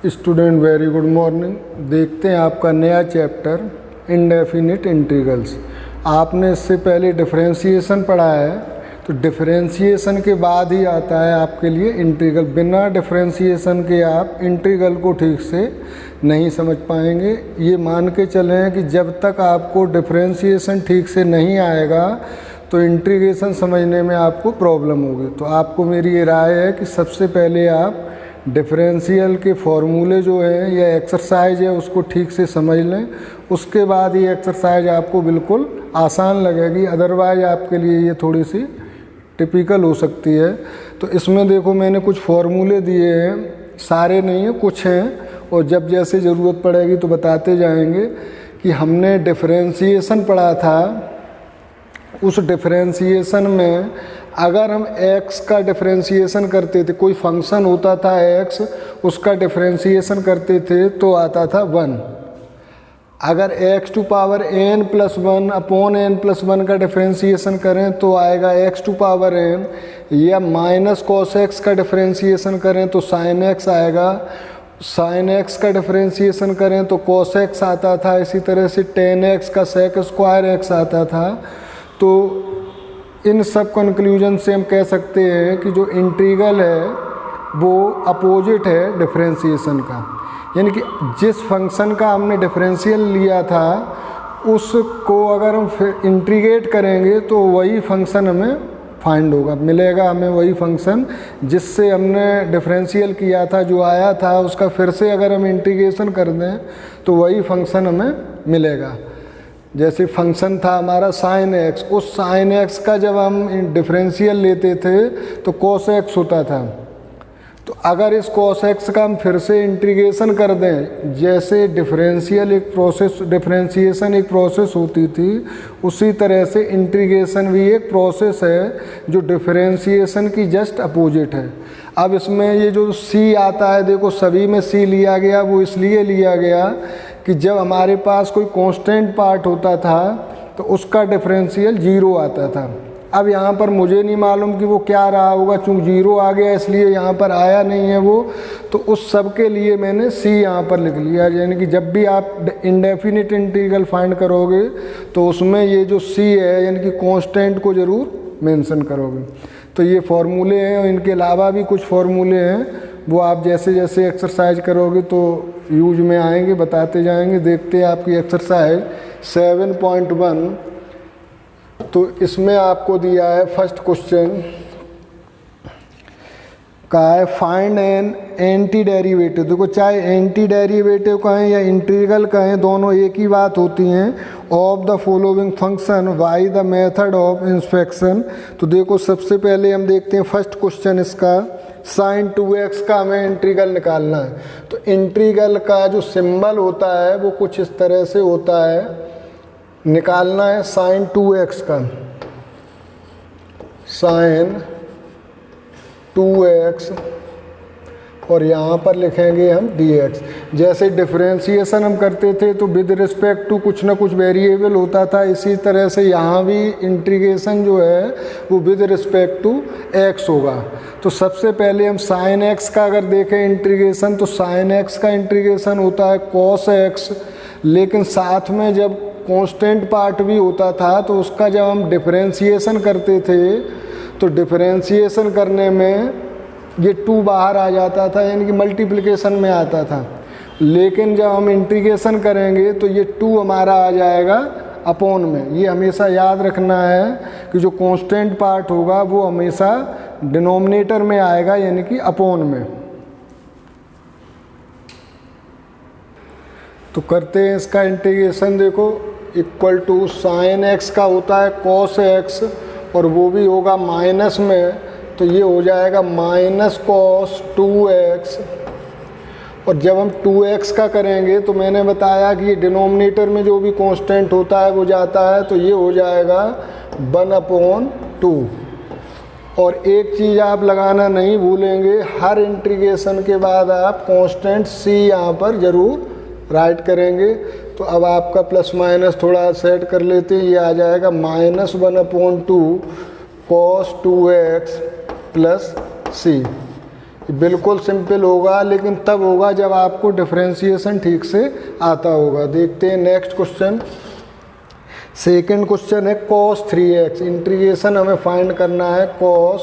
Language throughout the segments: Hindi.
Student very good morning. देखते हैं आपका नया चैप्टर इनडेफिनिट इंटीग्रल्स। आपने इससे पहले डिफरेंशिएशन पढ़ा है, तो डिफरेंशिएशन के बाद ही आता है आपके लिए इंटीग्रल। बिना डिफरेंशिएशन के आप इंटीग्रल को ठीक से नहीं समझ पाएंगे। ये मान के चलें कि जब तक आपको डिफरेंशिएशन ठीक से नहीं आएगा तो इंटीग्रेशन समझने में आपको प्रॉब्लम होगी। तो आपको मेरी ये राय है कि सबसे पहले आप डिफरेंशियल के फॉर्मूले जो हैं या एक्सरसाइज है उसको ठीक से समझ लें, उसके बाद ये एक्सरसाइज आपको बिल्कुल आसान लगेगी। अदरवाइज आपके लिए ये थोड़ी सी टिपिकल हो सकती है। तो इसमें देखो मैंने कुछ फॉर्मूले दिए हैं, सारे नहीं हैं, कुछ हैं, और जब जैसे ज़रूरत पड़ेगी तो बताते जाएंगे। कि हमने डिफरेंशिएशन पढ़ा था, उस डिफरेंशिएशन में अगर हम x का डिफरेंशिएशन करते थे, कोई फंक्शन होता था x, उसका डिफरेंशिएशन करते थे तो आता था 1। अगर x to power n plus 1 upon n plus 1 का डिफरेंशिएशन करें तो आएगा x टू पावर n, या माइनस कॉस x का डिफरेंशिएशन करें तो साइन x आएगा। साइन x का डिफरेंशिएशन करें तो कॉस x आता था। इसी तरह से टेन x का सेक स्क्वायर x आता था। तो इन सब कंक्लूजन से हम कह सकते हैं कि जो इंटीग्रल है वो अपोजिट है डिफरेंशिएशन का। यानी कि जिस फंक्शन का हमने डिफरेंशियल लिया था उसको अगर हम फिर इंटीग्रेट करेंगे तो वही फंक्शन हमें फाइंड होगा, मिलेगा हमें वही फंक्शन जिससे हमने डिफरेंशियल किया था, जो आया था उसका फिर से अगर हम इंटीग्रेशन कर दें तो वही फंक्शन हमें मिलेगा। जैसे फंक्शन था हमारा साइन x, उस साइन x का जब हम डिफरेंशियल लेते थे तो कॉस x होता था। तो अगर इस कॉस x का हम फिर से इंटीग्रेशन कर दें, जैसे डिफरेंशियल एक प्रोसेस, डिफरेंशिएशन एक प्रोसेस होती थी, उसी तरह से इंटीग्रेशन भी एक प्रोसेस है जो डिफरेंशिएशन की जस्ट अपोजिट है। अब इसमें ये जो c आता है, देखो सभी में c लिया गया, वो इसलिए लिया गया कि जब हमारे पास कोई कांस्टेंट पार्ट होता था तो उसका डिफरेंशियल 0 आता था। अब यहाँ पर मुझे नहीं मालूम कि वो क्या रहा होगा, चूँकि 0 आ गया इसलिए यहाँ पर आया नहीं है वो, तो उस सब के लिए मैंने c यहाँ पर लिख लिया। यानी कि जब भी आप इंडेफिनिट इंटीग्रल फाइंड करोगे तो उसमें ये जो c है यानी कि कांस्टेंट को ज़रूर मेंशन करोगे। तो ये फार्मूले हैं, और इनके अलावा भी कुछ फार्मूले हैं, वो आप जैसे जैसे एक्सरसाइज करोगे तो यूज में आएंगे, बताते जाएंगे। देखते हैं आपकी एक्सरसाइज 7.1। तो इसमें आपको दिया है फर्स्ट क्वेश्चन का है फाइंड एन एंटी डेरिवेटिव। देखो चाहे एंटी डेरिवेटिव कहें या इंटीग्रल कहें, दोनों एक ही बात होती हैं। Of the following function by the method of inspection. तो देखो सबसे पहले हम देखते हैं फर्स्ट क्वेश्चन इसका, साइन 2x का हमें इंटीग्रल निकालना है। तो इंटीग्रल का जो सिंबल होता है वो कुछ इस तरह से होता है, निकालना है साइन 2x का, साइन 2x, और यहाँ पर लिखेंगे हम dx। जैसे डिफरेंशिएशन हम करते थे तो विद रिस्पेक्ट टू कुछ ना कुछ वेरिएबल होता था, इसी तरह से यहाँ भी इंटीग्रेशन जो है वो विद रिस्पेक्ट टू x होगा। तो सबसे पहले हम साइन x का अगर देखें इंटीग्रेशन, तो साइन x का इंटीग्रेशन होता है कॉस x, लेकिन साथ में जब कांस्टेंट पार्ट भी होता था तो उसका जब हम डिफरेंशिएशन करते थे तो डिफरेंशिएशन करने में ये 2 बाहर आ जाता था, यानी कि मल्टीप्लिकेशन में आता था। लेकिन जब हम इंटीग्रेशन करेंगे तो ये 2 हमारा आ जाएगा अपॉन में। ये हमेशा याद रखना है कि जो कांस्टेंट पार्ट होगा वो हमेशा डिनोमिनेटर में आएगा, यानी कि अपॉन में। तो करते हैं इसका इंटीग्रेशन। देखो इक्वल टू साइन x का होता है कॉस x, और वो भी होगा माइनस में, तो ये हो जाएगा माइनस कॉस 2x। और जब हम 2x का करेंगे तो मैंने बताया कि ये डिनोमिनेटर में जो भी कांस्टेंट होता है वो जाता है, तो ये हो जाएगा 1/2। और एक चीज़ आप लगाना नहीं भूलेंगे, हर इंटीग्रेशन के बाद आप कांस्टेंट c यहाँ पर ज़रूर राइट करेंगे। तो अब आपका प्लस माइनस थोड़ा सेट कर लेते हैं, ये आ जाएगा -1/2 cos 2x प्लस c। बिल्कुल सिंपल होगा, लेकिन तब होगा जब आपको डिफरेंशिएशन ठीक से आता होगा। देखते हैं नेक्स्ट क्वेश्चन। सेकंड क्वेश्चन है cos 3x, इंटीग्रेशन हमें फाइंड करना है cos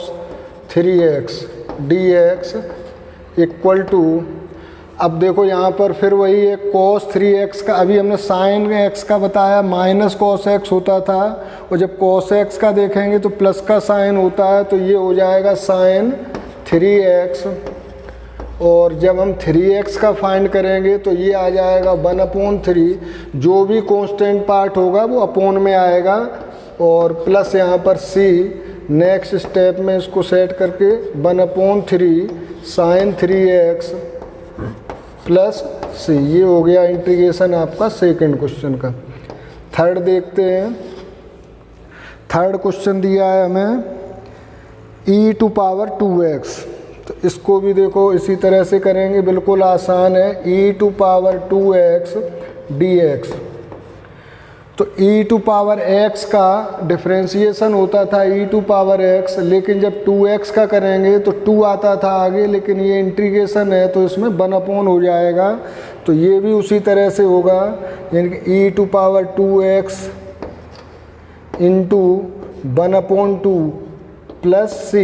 3x dx equal to, अब देखो यहाँ पर फिर वही है cos 3x का, अभी हमने sin x का बताया माइनस cos x होता था, और जब cos x का देखेंगे तो प्लस का साइन होता है, तो ये हो जाएगा sin 3x, और जब हम 3x का फाइंड करेंगे तो ये आ जाएगा 1/3, जो भी कांस्टेंट पार्ट होगा वो अपोन में आएगा, और प्लस यहाँ पर c, नेक्स्ट स्टेप में इसको सेट करके 1/3 sin 3x प्लस c, ये हो गया इंटीग्रेशन आपका सेकंड क्वेश्चन का। थर्ड देखते हैं। थर्ड क्वेश्चन दिया है हमें e⁻²x, तो इसको भी देखो इसी तरह से करेंगे, बिल्कुल आसान है। e⁻²x dx, तो e⁻x का डिफरेंशिएशन होता था e⁻x, लेकिन जब 2x का करेंगे तो 2 आता था आगे, लेकिन ये इंटीग्रेशन है तो इसमें 1/, हो जाएगा। तो ये भी उसी तरह से होगा, यानी कि e⁻2x इंटू 1/2 प्लस c,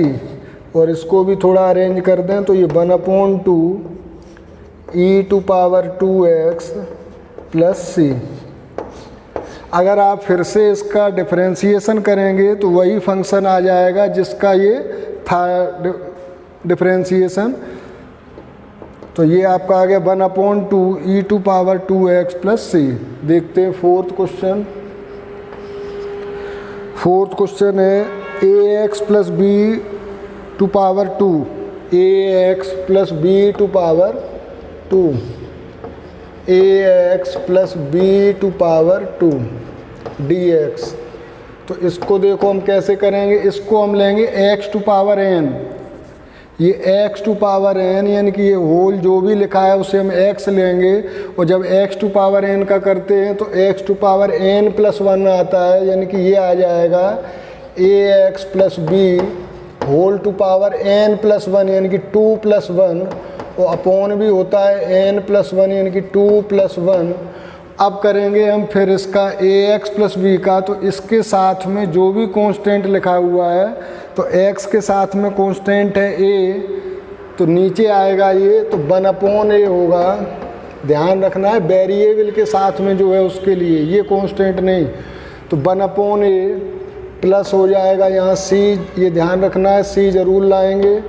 और इसको भी थोड़ा अरेंज कर दें तो ये 1/2 e⁻2x प्लस c। अगर आप फिर से इसका डिफरेंशिएशन करेंगे तो वही फंक्शन आ जाएगा जिसका ये था डिफरेंशिएशन, तो ये आपका आ गया 1/2 e⁻2x प्लस c। देखते हैं फोर्थ क्वेश्चन। फोर्थ क्वेश्चन है ax plus b⁻2, ax plus b⁻2, ax plus b⁻2 dx। तो इसको देखो हम कैसे करेंगे, इसको हम लेंगे x⁻n, ये x⁻n यानी कि ये होल जो भी लिखा है उसे हम x लेंगे, और जब x⁻n का करते हैं तो x⁻n प्लस 1 आता है, यानी कि ये आ जाएगा ax plus b whole to power n plus 1 यानी कि 2 प्लस 1, और अपॉन भी होता है n प्लस 1 यानी कि 2 प्लस 1। अब करेंगे हम फिर इसका ax प्लस b का, तो इसके साथ में जो भी कांस्टेंट लिखा हुआ है, तो x के साथ में कांस्टेंट है a, तो नीचे आएगा ये, तो 1/a होगा। ध्यान रखना है वेरिएबल के साथ में जो है उसके लिए, ये कांस्टेंट नहीं, तो 1/a प्लस हो जाएगा यहाँ c, ये ध्यान रखना है c ज़रूर लाएंगे,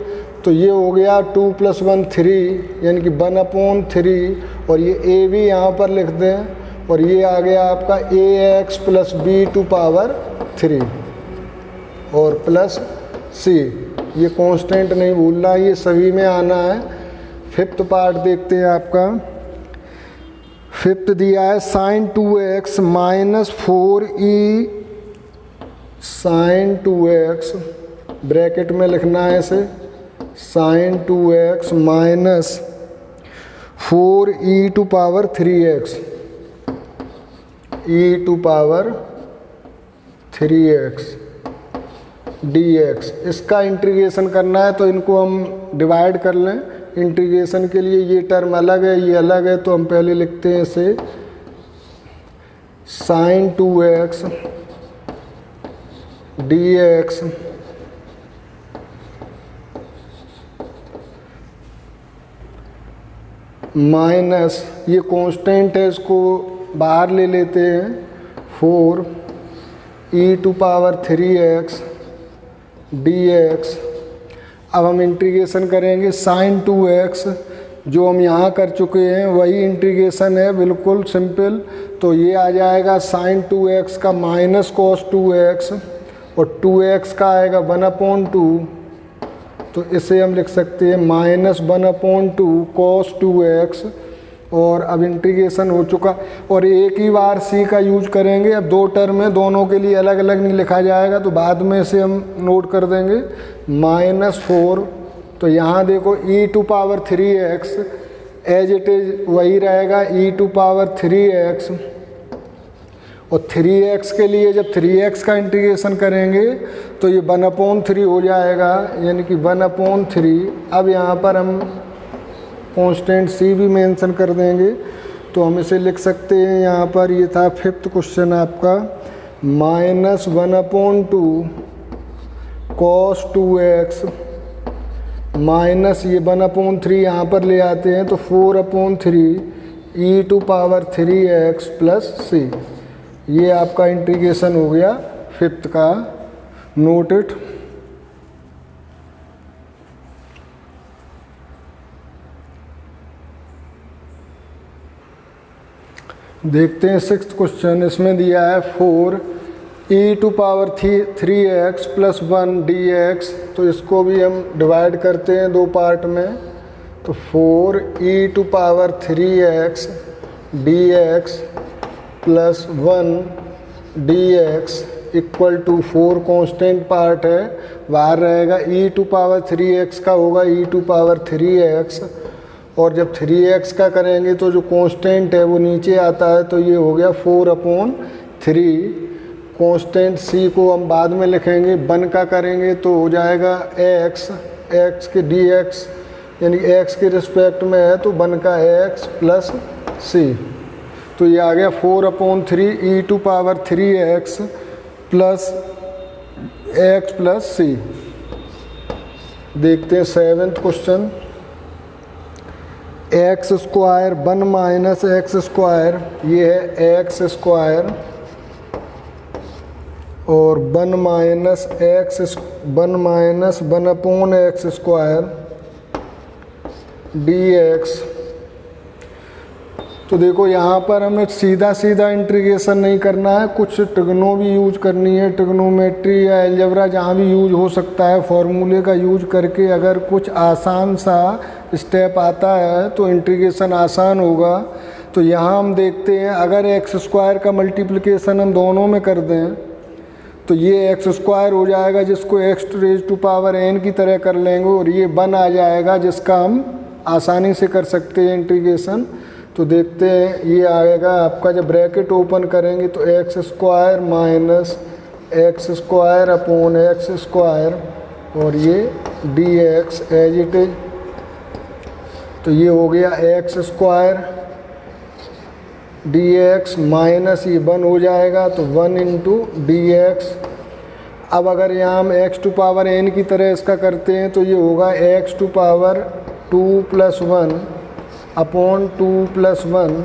तो ये हो गया 2 + 1 3 यानी कि 1/3, और ये a भी यहाँ पर लिख दें, और ये आ गया आपका ax प्लस b⁻3 और प्लस c। ये कांस्टेंट नहीं भूलना, ये सभी में आना है। फिफ्थ पार्ट देखते हैं आपका। फिफ्थ दिया है sin 2x minus 4e sin 2x, bracket में लिखना है इसे, sin 2x minus 4e⁻3x e⁻3x dx। इसका इंटीग्रेशन करना है तो इनको हम डिवाइड कर लें। इंटीग्रेशन के लिए ये टर्म अलग है, ये अलग है, तो हम पहले लिखते हैं इसे sin 2x dx माइनस, ये कांस्टेंट है इसको बाहर ले लेते हैं, 4e⁻3x dx। अब हम इंटीग्रेशन करेंगे sin 2x, जो हम यहाँ कर चुके हैं वही इंटीग्रेशन है, बिल्कुल सिंपल। तो ये आ जाएगा sin 2x का माइनस cos 2x, और 2x का आएगा 1/2, तो इसे हम लिख सकते हैं माइनस 1/2 cos 2x। और अब इंटीग्रेशन हो चुका, और एक ही बार c का यूज करेंगे। अब दो टर्म है, दोनों के लिए अलग अलग नहीं लिखा जाएगा, तो बाद में इसे हम नोट कर देंगे -4। तो यहाँ देखो e⁻3x एज इट इज वही रहेगा e⁻3x, और 3x के लिए जब 3x का इंटीग्रेशन करेंगे तो ये 1/3 हो जाएगा, यानी कि 1/3। अब यहाँ पर हम कांस्टेंट c भी मेंशन कर देंगे, तो हम इसे लिख सकते हैं। यहाँ पर ये था 5th क्वेश्चन आपका, -1/2 cos 2x माइनस ये 1/3 यहाँ पर ले आते हैं तो 4/3 e⁻3x + c। ये आपका इंटीग्रेशन हो गया 5th का। Note it. देखते हैं 6th क्वेश्चन। इसमें दिया है 4 e⁻3x + 1 dx। तो इसको भी हम डिवाइड करते हैं 2 पार्ट में। तो 4 e⁻3x dx + 1 dx = 4 constant part है, बाहर रहेगा। e⁻3x का होगा e⁻3x, और जब 3x का करेंगे तो जो कांस्टेंट है वो नीचे आता है, तो ये हो गया 4/3। कांस्टेंट c को हम बाद में लिखेंगे। 1 का करेंगे तो हो जाएगा x के dx, यानी x के रिस्पेक्ट में है तो 1 का x + c। तो ये आ गया 4/3 e⁻3x + x + c। देखते हैं 7th क्वेश्चन। x² 1 - x², ये है x², और 1 - 1/x² dx। तो देखो यहाँ पर हमें सीधा इंटीग्रेशन नहीं करना है, कुछ ट्रिग्नो भी यूज करनी है। ट्रिग्नोमेट्री या अलजेब्रा जहाँ भी यूज हो सकता है, फॉर्मूले का यूज करके अगर कुछ आसान सा स्टेप आता है तो इंटीग्रेशन आसान होगा। तो यहाँ हम देखते हैं, अगर x² का मल्टीप्लिकेशन हम दोनों में कर दें तो ये x² हो जाएगा, जिसको x⁻n की तरह कर लेंगे, और ये 1 आ जाएगा, जिसका हम आसानी से कर सकते हैं इंटीग्रेशन। तो देखते हैं, ये आएगा आपका, जब ब्रैकेट ओपन करेंगे तो x² - x²/x², और ये dx एज इट इज। तो ये हो गया x² dx माइनस ये 1 हो जाएगा, तो 1 × dx। अब अगर यहाँ हम x⁻n की तरह इसका करते हैं तो ये होगा x⁻2 + 1/2 + 1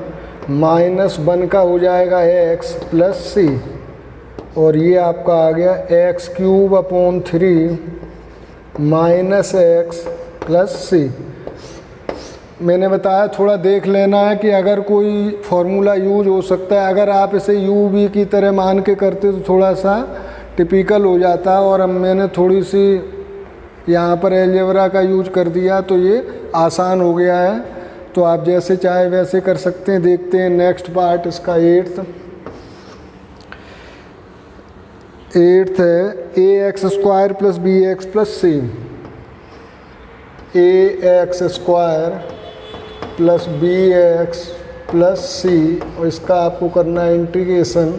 -1 का हो जाएगा x + c, और ये आपका आ गया x³ - x + c। मैंने बताया थोड़ा देख लेना है कि अगर कोई फार्मूला यूज हो सकता है। अगर आप इसे u v की तरह मान के करते तो थोड़ा सा टिपिकल हो जाता, और अब मैंने थोड़ी सी यहाँ पर अलजेब्रा का यूज कर दिया तो ये आसान हो गया है। तो आप जैसे चाहे वैसे कर सकते हैं। देखते हैं नेक्स्ट पार्ट इसका 8th है ax² + bx + c। ax² + bx + c, और इसका आपको करना है इंटीग्रेशन।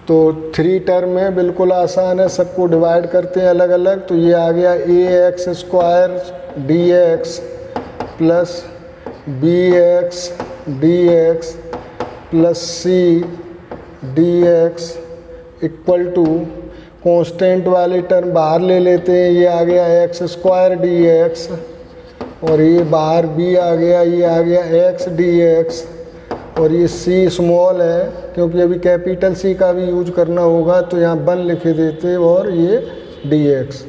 तो 3 टर्म है, बिल्कुल आसान है, सबको डिवाइड करते हैं अलग अलग। तो ये आ गया ax² dx + bx dx + c dx = constant वाले टर्म बाहर ले लेते हैं। ये आ गया x² dx, और ये बाहर b आ गया, ये आ गया x dx, और ये c स्मॉल है क्योंकि अभी कैपिटल C का भी यूज करना होगा, तो यहाँ 1 लिखे देते, और ये dx।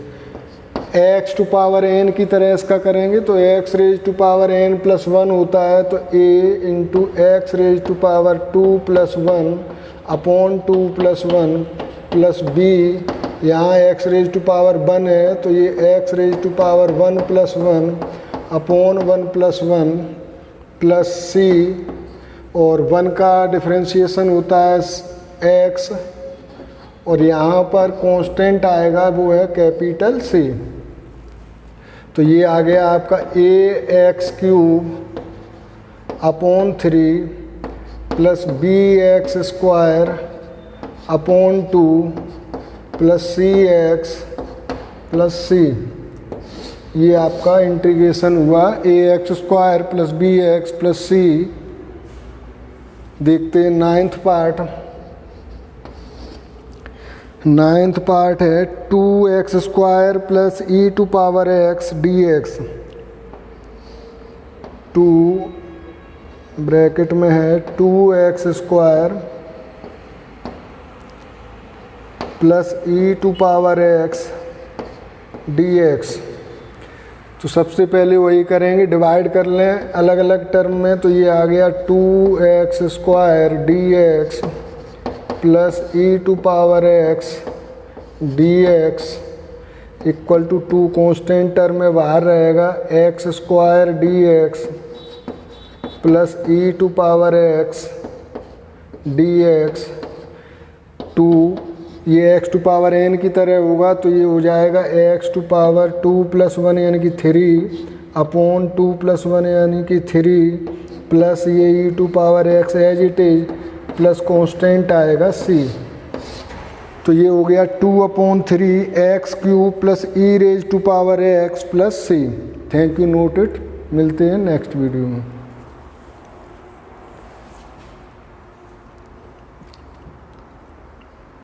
x⁻n की तरह इसका करेंगे तो x⁻n + 1 होता है, तो a × x⁻2 + 1/2 + 1 + b। यहाँ x⁻1 है तो ये x⁻1 + 1/1 + c, और 1 का डिफरेंशिएशन होता है x, और यहाँ पर कांस्टेंट आएगा वो है कैपिटल C। तो ये आ गया आपका ax³ / 3 + bx² upon 2 plus c x plus c, ये आपका इंटीग्रेशन हुआ a x square plus b x plus c. देखते हैं नाइन्थ पार्ट है 2x square plus e to power x d x. 2 bracket में है 2x square plus e to power x d x. तो सबसे पहले वही करेंगे, डिवाइड कर लें अलग अलग टर्म में। तो ये आ गया 2x square d x plus e to power x d x equal to 2 constant term में बाहर रहेगा x square d x plus e to power x d x 2, ये x टू पावर n की तरह होगा तो ये हो जाएगा x टू पावर 2 प्लस 1 यानी कि 3 अपॉन 2 प्लस 1 यानी कि 3 प्लस ये e to power x as it is plus constant आएगा c। तो ये हो गया 2/3 x cube plus e raise to power x plus c। Thank you, note it. मिलते हैं नेक्स्ट वीडियो में।